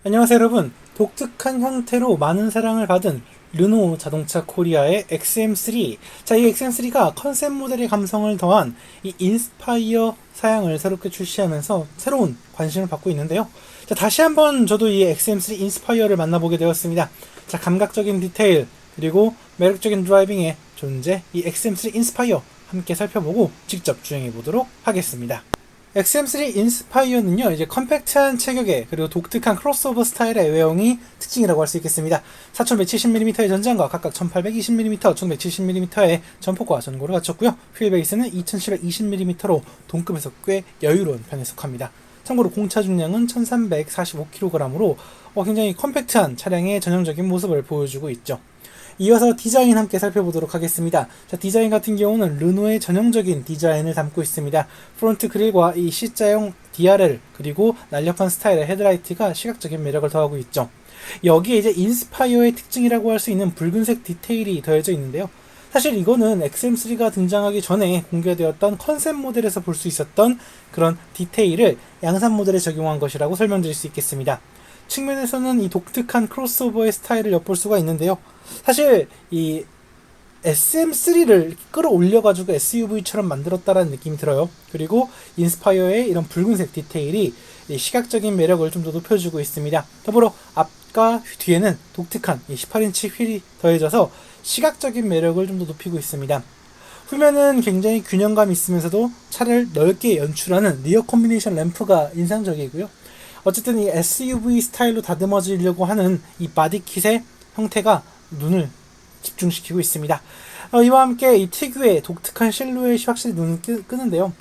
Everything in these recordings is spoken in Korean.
안녕하세요 여러분. 독특한 형태로 많은 사랑을 받은 르노 자동차 코리아의 XM3. 자, 이 XM3가 컨셉 모델의 감성을 더한 이 인스파이어 사양을 새롭게 출시하면서 새로운 관심을 받고 있는데요. 자, 다시 한번 저도 이 XM3 인스파이어를 만나보게 되었습니다. 자, 감각적인 디테일 그리고 매력적인 드라이빙의 존재, 이 XM3 인스파이어 함께 살펴보고 직접 주행해 보도록 하겠습니다. XM3 인스파이어는요, 이제 컴팩트한 체격에 그리고 독특한 크로스오버 스타일의 외형이 특징이라고 할 수 있겠습니다. 4170mm의 전장과 각각 1820mm, 1170mm의 전폭과 전고를 갖췄고요. 휠베이스는 2720mm로 동급에서 꽤 여유로운 편에 속합니다. 참고로 공차 중량은 1345kg으로 굉장히 컴팩트한 차량의 전형적인 모습을 보여주고 있죠. 이어서 디자인 함께 살펴보도록 하겠습니다. 자, 디자인 같은 경우는 르노의 전형적인 디자인을 담고 있습니다. 프론트 그릴과 이 C자형 DRL 그리고 날렵한 스타일의 헤드라이트가 시각적인 매력을 더하고 있죠. 여기에 이제 인스파이어의 특징이라고 할 수 있는 붉은색 디테일이 더해져 있는데요. 사실 이거는 XM3가 등장하기 전에 공개되었던 컨셉 모델에서 볼 수 있었던 그런 디테일을 양산 모델에 적용한 것이라고 설명드릴 수 있겠습니다. 측면에서는 이 독특한 크로스오버의 스타일을 엿볼 수가 있는데요. 사실 이 SM3를 끌어올려가지고 SUV처럼 만들었다라는 느낌이 들어요. 그리고 인스파이어의 이런 붉은색 디테일이 시각적인 매력을 좀 더 높여주고 있습니다. 더불어 앞과 뒤에는 독특한 18인치 휠이 더해져서 시각적인 매력을 좀 더 높이고 있습니다. 후면은 굉장히 균형감 있으면서도 차를 넓게 연출하는 리어 콤비네이션 램프가 인상적이고요. 어쨌든 이 SUV 스타일로 다듬어지려고 하는 이 바디킷의 형태가 눈을 집중시키고 있습니다. 이와 함께 이 특유의 독특한 실루엣이 확실히 눈을 끄는데요.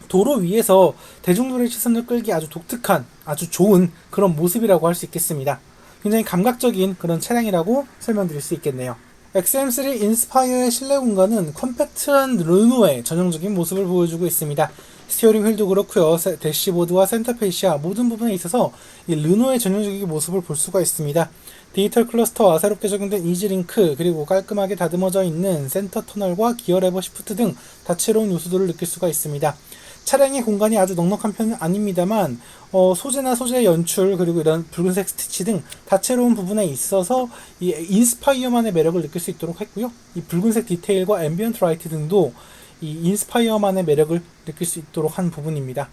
도로 위에서 대중들의 시선을 끌기 아주 독특한, 아주 좋은 그런 모습이라고 할 수 있겠습니다. 굉장히 감각적인 그런 차량이라고 설명드릴 수 있겠네요. XM3 인스파이어의 실내 공간은 컴팩트한 르노의 전형적인 모습을 보여주고 있습니다. 스티어링 휠도 그렇고요. 대시보드와 센터페시아 모든 부분에 있어서 이 르노의 전형적인 모습을 볼 수가 있습니다. 디지털 클러스터와 새롭게 적용된 이지링크 그리고 깔끔하게 다듬어져 있는 센터 터널과 기어 레버 시프트 등 다채로운 요소들을 느낄 수가 있습니다. 차량의 공간이 아주 넉넉한 편은 아닙니다만 소재나 소재 연출 그리고 이런 붉은색 스티치 등 다채로운 부분에 있어서 이 인스파이어만의 매력을 느낄 수 있도록 했고요. 이 붉은색 디테일과 앰비언트 라이트 등도 이 인스파이어만의 매력을 느낄 수 있도록 한 부분입니다.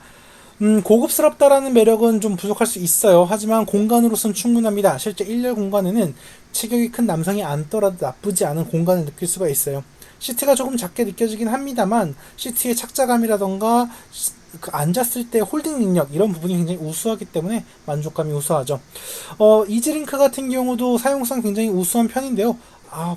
고급스럽다라는 매력은 좀 부족할 수 있어요. 하지만 공간으로선 충분합니다. 실제 1열 공간에는 체격이 큰 남성이 앉더라도 나쁘지 않은 공간을 느낄 수가 있어요. 시트가 조금 작게 느껴지긴 합니다만 시트의 착자감이라던가 그 앉았을 때 홀딩 능력 이런 부분이 굉장히 우수하기 때문에 만족감이 우수하죠. 이지링크 같은 경우도 사용성 굉장히 우수한 편인데요.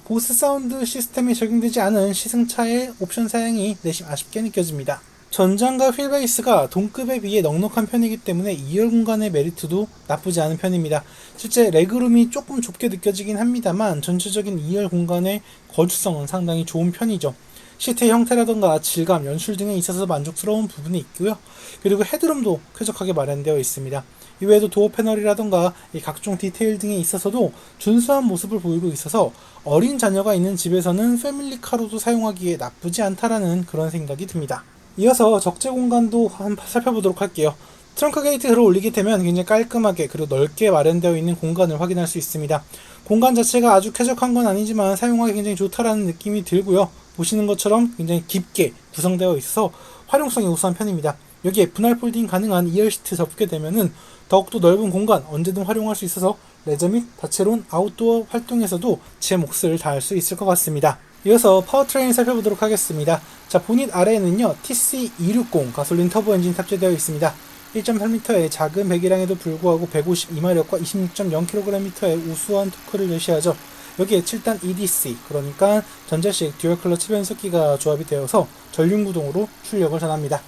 보스 사운드 시스템이 적용되지 않은 시승차의 옵션 사양이 내심 아쉽게 느껴집니다. 전장과 휠베이스가 동급에 비해 넉넉한 편이기 때문에 2열 공간의 메리트도 나쁘지 않은 편입니다. 실제 레그룸이 조금 좁게 느껴지긴 합니다만 전체적인 2열 공간의 거주성은 상당히 좋은 편이죠. 시트의 형태라던가 질감, 연출 등에 있어서 만족스러운 부분이 있고요. 그리고 헤드룸도 쾌적하게 마련되어 있습니다. 이외에도 도어 패널이라던가 각종 디테일 등에 있어서도 준수한 모습을 보이고 있어서 어린 자녀가 있는 집에서는 패밀리카로도 사용하기에 나쁘지 않다라는 그런 생각이 듭니다. 이어서 적재 공간도 한번 살펴보도록 할게요. 트렁크 게이트를 올리게 되면 굉장히 깔끔하게 그리고 넓게 마련되어 있는 공간을 확인할 수 있습니다. 공간 자체가 아주 쾌적한 건 아니지만 사용하기 굉장히 좋다라는 느낌이 들고요. 보시는 것처럼 굉장히 깊게 구성되어 있어서 활용성이 우수한 편입니다. 여기에 분할 폴딩 가능한 2열 시트 접게 되면은 더욱더 넓은 공간 언제든 활용할 수 있어서 레저 및 다채로운 아웃도어 활동에서도 제 몫을 다할 수 있을 것 같습니다. 이어서 파워트레인 살펴보도록 하겠습니다. 자, 보닛 아래에는요 TC260 가솔린 터보 엔진 탑재되어 있습니다. 1.8m의 작은 배기량에도 불구하고 152마력과 26.0kgm의 우수한 토크를 제시하죠. 여기에 7단 EDC 그러니까 전자식 듀얼 클러치 변속기가 조합이 되어서 전륜구동으로 출력을 전합니다.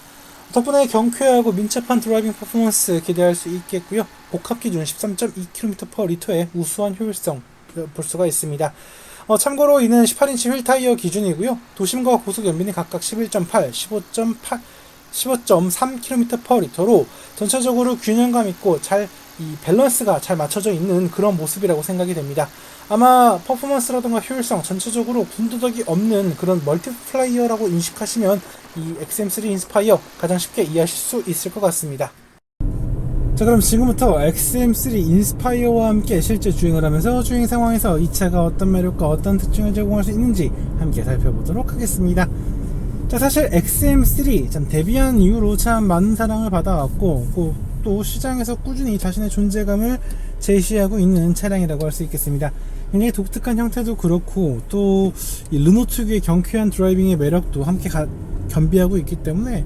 덕분에 경쾌하고 민첩한 드라이빙 퍼포먼스 기대할 수 있겠고요. 복합 기준 13.2km/L의 우수한 효율성 볼 수가 있습니다. 참고로 이는 18인치 휠 타이어 기준이고요. 도심과 고속 연비는 각각 11.8, 15.8, 15.3km/L로 전체적으로 균형감 있고 이 밸런스가 잘 맞춰져 있는 그런 모습이라고 생각이 됩니다. 아마 퍼포먼스라든가 효율성 전체적으로 군더더기 없는 그런 멀티플라이어라고 인식하시면 이 XM3 인스파이어 가장 쉽게 이해하실 수 있을 것 같습니다. 자, 그럼 지금부터 XM3 인스파이어와 함께 실제 주행을 하면서 주행 상황에서 이 차가 어떤 매력과 어떤 특징을 제공할 수 있는지 함께 살펴보도록 하겠습니다. 자, 사실 XM3 참 데뷔한 이후로 참 많은 사랑을 받아왔고 또 시장에서 꾸준히 자신의 존재감을 제시하고 있는 차량이라고 할 수 있겠습니다. 굉장히 독특한 형태도 그렇고 또 이 르노 특유의 경쾌한 드라이빙의 매력도 함께 겸비하고 있기 때문에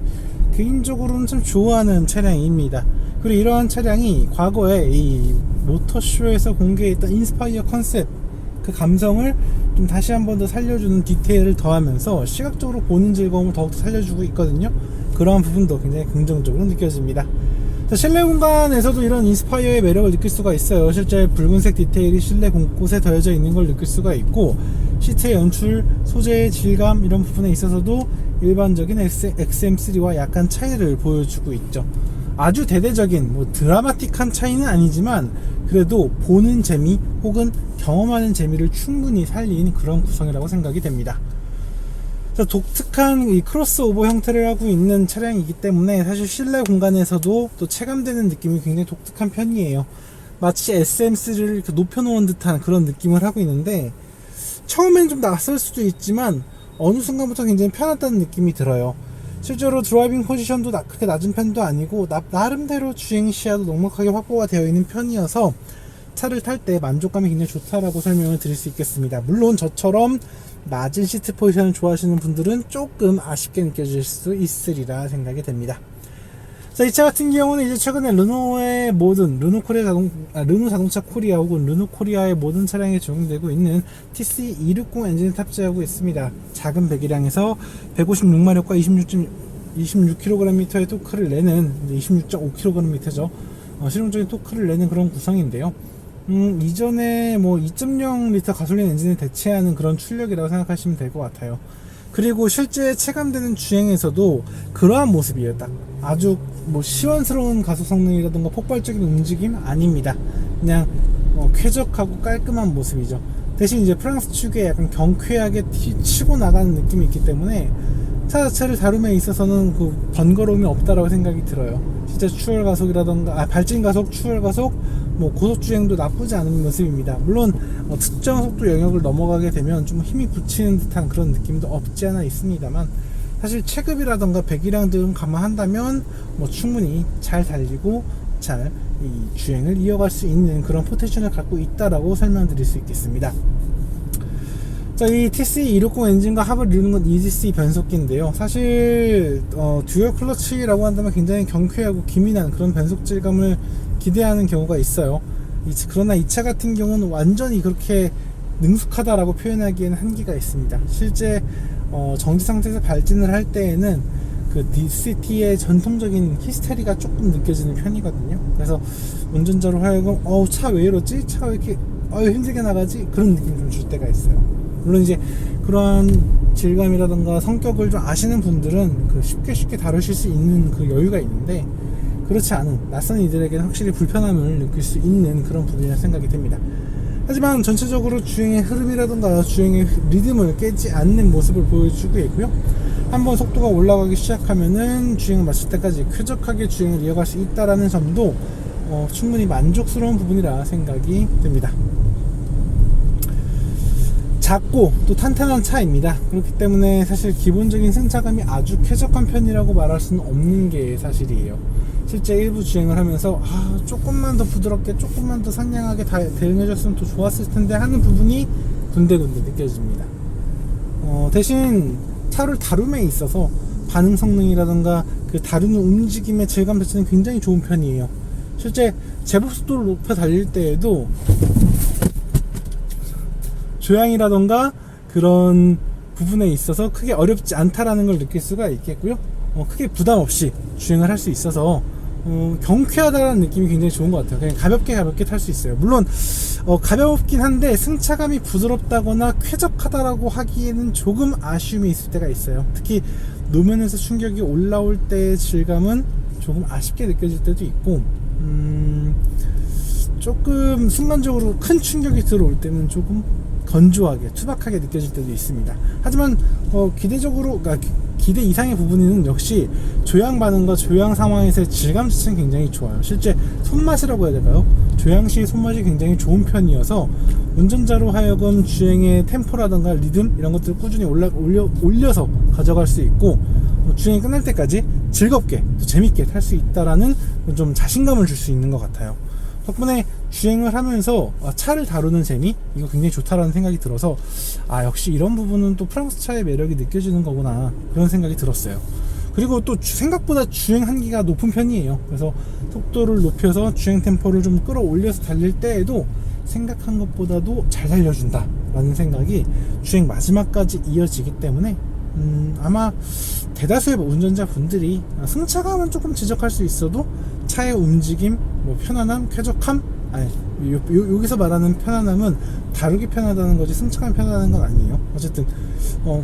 개인적으로는 참 좋아하는 차량입니다. 그리고 이러한 차량이 과거에 이 모터쇼에서 공개했던 인스파이어 컨셉 그 감성을 좀 다시 한 번 더 살려주는 디테일을 더하면서 시각적으로 보는 즐거움을 더욱더 살려주고 있거든요. 그러한 부분도 굉장히 긍정적으로 느껴집니다. 자, 실내 공간에서도 이런 인스파이어의 매력을 느낄 수가 있어요. 실제 붉은색 디테일이 실내 곳곳에 더해져 있는 걸 느낄 수가 있고, 시트의 연출, 소재의 질감 이런 부분에 있어서도 일반적인 XM3와 약간 차이를 보여주고 있죠. 아주 대대적인 드라마틱한 차이는 아니지만 그래도 보는 재미 혹은 경험하는 재미를 충분히 살린 그런 구성이라고 생각이 됩니다. 독특한 이 크로스오버 형태를 하고 있는 차량이기 때문에 사실 실내 공간에서도 또 체감되는 느낌이 굉장히 독특한 편이에요. 마치 SM3를 이렇게 높여놓은 듯한 그런 느낌을 하고 있는데, 처음엔 좀 낯설 수도 있지만 어느 순간부터 굉장히 편하다는 느낌이 들어요. 실제로 드라이빙 포지션도 그렇게 낮은 편도 아니고 나름대로 주행 시야도 넉넉하게 확보가 되어 있는 편이어서 차를 탈 때 만족감이 굉장히 좋다라고 설명을 드릴 수 있겠습니다. 물론 저처럼 낮은 시트 포지션을 좋아하시는 분들은 조금 아쉽게 느껴질 수 있으리라 생각이 됩니다. 자, 이 차 같은 경우는 이제 최근에 르노의 모든 르노 자동차 코리아 혹은 르노 코리아의 모든 차량에 적용되고 있는 TC260 엔진을 탑재하고 있습니다. 작은 배기량에서 156마력과 26kgm의 토크를 내는 26.5kgm죠. 실용적인 토크를 내는 그런 구성인데요. 이전에 2.0L 가솔린 엔진을 대체하는 그런 출력이라고 생각하시면 될 것 같아요. 그리고 실제 체감되는 주행에서도 그러한 모습이에요. 딱 아주 시원스러운 가속 성능이라든가 폭발적인 움직임 아닙니다. 그냥 쾌적하고 깔끔한 모습이죠. 대신 이제 프랑스 측에 약간 경쾌하게 치고 나가는 느낌이 있기 때문에 차 자체를 다룸에 있어서는 그 번거로움이 없다라고 생각이 들어요. 진짜 추월 가속이라던가 발진 가속, 추월 가속, 고속 주행도 나쁘지 않은 모습입니다. 물론 특정 속도 영역을 넘어가게 되면 좀 힘이 붙이는 듯한 그런 느낌도 없지 않아 있습니다만, 사실 체급이라던가 배기량 등을 감안한다면 충분히 잘 달리고 잘 이 주행을 이어갈 수 있는 그런 포텐셜을 갖고 있다라고 설명드릴 수 있겠습니다. 자, 이 TC260 엔진과 합을 이루는 건 EGC 변속기인데요. 사실 듀얼 클러치라고 한다면 굉장히 경쾌하고 기민한 그런 변속 질감을 기대하는 경우가 있어요. 그러나 이 차 같은 경우는 완전히 그렇게 능숙하다라고 표현하기에는 한계가 있습니다. 실제 정지 상태에서 발진을 할 때에는 그 DCT의 전통적인 히스테리가 조금 느껴지는 편이거든요. 그래서 운전자로 하여금 차 왜 이러지? 차 왜 이렇게 힘들게 나가지? 그런 느낌 좀 줄 때가 있어요. 물론 이제 그러한 질감이라던가 성격을 좀 아시는 분들은 쉽게 다루실 수 있는 그 여유가 있는데, 그렇지 않은 낯선 이들에게는 확실히 불편함을 느낄 수 있는 그런 부분이라고 생각이 됩니다. 하지만 전체적으로 주행의 흐름이라던가 주행의 리듬을 깨지 않는 모습을 보여주고 있고요. 한번 속도가 올라가기 시작하면은 주행을 마칠 때까지 쾌적하게 주행을 이어갈 수 있다라는 점도 충분히 만족스러운 부분이라 생각이 됩니다. 작고 또 탄탄한 차입니다. 그렇기 때문에 사실 기본적인 승차감이 아주 쾌적한 편이라고 말할 수는 없는 게 사실이에요. 실제 일부 주행을 하면서 조금만 더 부드럽게, 조금만 더 상냥하게 대응해줬으면 더 좋았을 텐데 하는 부분이 군데군데 느껴집니다. 대신 차를 다룸에 있어서 반응 성능이라던가 그 다루는 움직임의 질감 자체는 굉장히 좋은 편이에요. 실제 제법 속도를 높여 달릴 때에도 조향이라던가 그런 부분에 있어서 크게 어렵지 않다라는 걸 느낄 수가 있겠고요. 크게 부담 없이 주행을 할 수 있어서 경쾌하다는 느낌이 굉장히 좋은 것 같아요. 그냥 가볍게 탈 수 있어요. 물론 가볍긴 한데 승차감이 부드럽다거나 쾌적하다라고 하기에는 조금 아쉬움이 있을 때가 있어요. 특히 노면에서 충격이 올라올 때의 질감은 조금 아쉽게 느껴질 때도 있고, 조금 순간적으로 큰 충격이 들어올 때는 조금 건조하게 투박하게 느껴질 때도 있습니다. 하지만 기대적으로 기대 이상의 부분은 역시 조향 반응과 조향 상황에서의 질감 자체는 굉장히 좋아요. 실제 손맛이라고 해야 될까요? 조향 시 손맛이 굉장히 좋은 편이어서 운전자로 하여금 주행의 템포라든가 리듬 이런 것들을 꾸준히 올려서 가져갈 수 있고, 주행이 끝날 때까지 즐겁게 또 재밌게 탈 수 있다라는 좀 자신감을 줄 수 있는 것 같아요. 덕분에 주행을 하면서 차를 다루는 재미, 이거 굉장히 좋다라는 생각이 들어서 역시 이런 부분은 또 프랑스 차의 매력이 느껴지는 거구나, 그런 생각이 들었어요. 그리고 또 생각보다 주행 한기가 높은 편이에요. 그래서 속도를 높여서 주행 템포를 좀 끌어올려서 달릴 때에도 생각한 것보다도 잘 달려준다 라는 생각이 주행 마지막까지 이어지기 때문에 아마 대다수의 운전자분들이 승차감은 조금 지적할 수 있어도 차의 움직임, 편안함, 쾌적함, 여기서 말하는 편안함은 다루기 편하다는 거지 승차감이 편하다는 건 아니에요. 어쨌든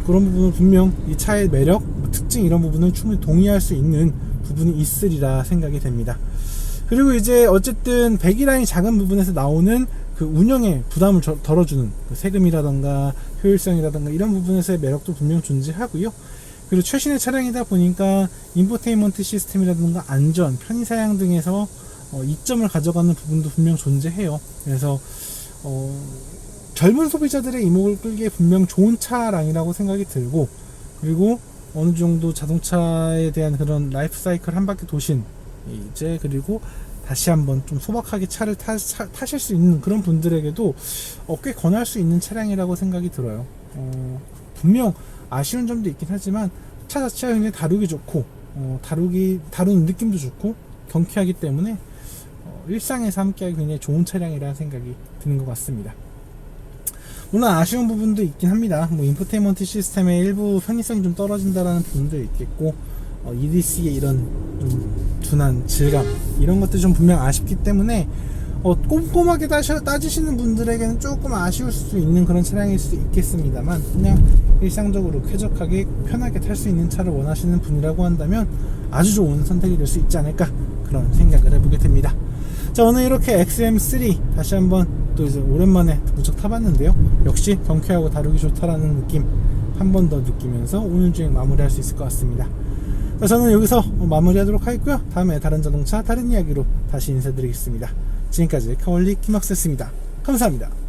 그런 부분은 분명 이 차의 매력, 특징 이런 부분은 충분히 동의할 수 있는 부분이 있으리라 생각이 됩니다. 그리고 이제 어쨌든 배기량이 작은 부분에서 나오는 그 운영에 부담을 덜어주는 그 세금이라던가 효율성이라던가 이런 부분에서의 매력도 분명 존재하고요. 그리고 최신의 차량이다 보니까 인포테인먼트 시스템이라든가 안전, 편의사양 등에서 이점을 가져가는 부분도 분명 존재해요. 그래서 젊은 소비자들의 이목을 끌기에 분명 좋은 차량이라고 생각이 들고, 그리고 어느 정도 자동차에 대한 그런 라이프 사이클 한 바퀴 도신 이제 그리고 다시 한번 좀 소박하게 차를 타실 수 있는 그런 분들에게도 꽤 권할 수 있는 차량이라고 생각이 들어요. 분명 아쉬운 점도 있긴 하지만 차 자체가 굉장히 다루기 좋고 다루는 느낌도 좋고 경쾌하기 때문에 일상에서 함께하기 굉장히 좋은 차량이라는 생각이 드는 것 같습니다. 물론 아쉬운 부분도 있긴 합니다. 인포테인먼트 시스템의 일부 편의성이 좀 떨어진다라는 부분도 있겠고, EDC의 이런 좀 둔한 질감 이런 것들이 좀 분명 아쉽기 때문에 꼼꼼하게 따지시는 분들에게는 조금 아쉬울 수 있는 그런 차량일 수 있겠습니다만, 그냥 일상적으로 쾌적하게 편하게 탈 수 있는 차를 원하시는 분이라고 한다면 아주 좋은 선택이 될 수 있지 않을까, 그런 생각을 해보게 됩니다. 자, 오늘 이렇게 XM3 다시 한번 또 이제 오랜만에 무척 타봤는데요. 역시 경쾌하고 다루기 좋다라는 느낌 한 번 더 느끼면서 오늘 주행 마무리할 수 있을 것 같습니다. 자, 저는 여기서 마무리하도록 하겠고요. 다음에 다른 자동차 다른 이야기로 다시 인사드리겠습니다. 지금까지 카월리 키막스였습니다. 감사합니다.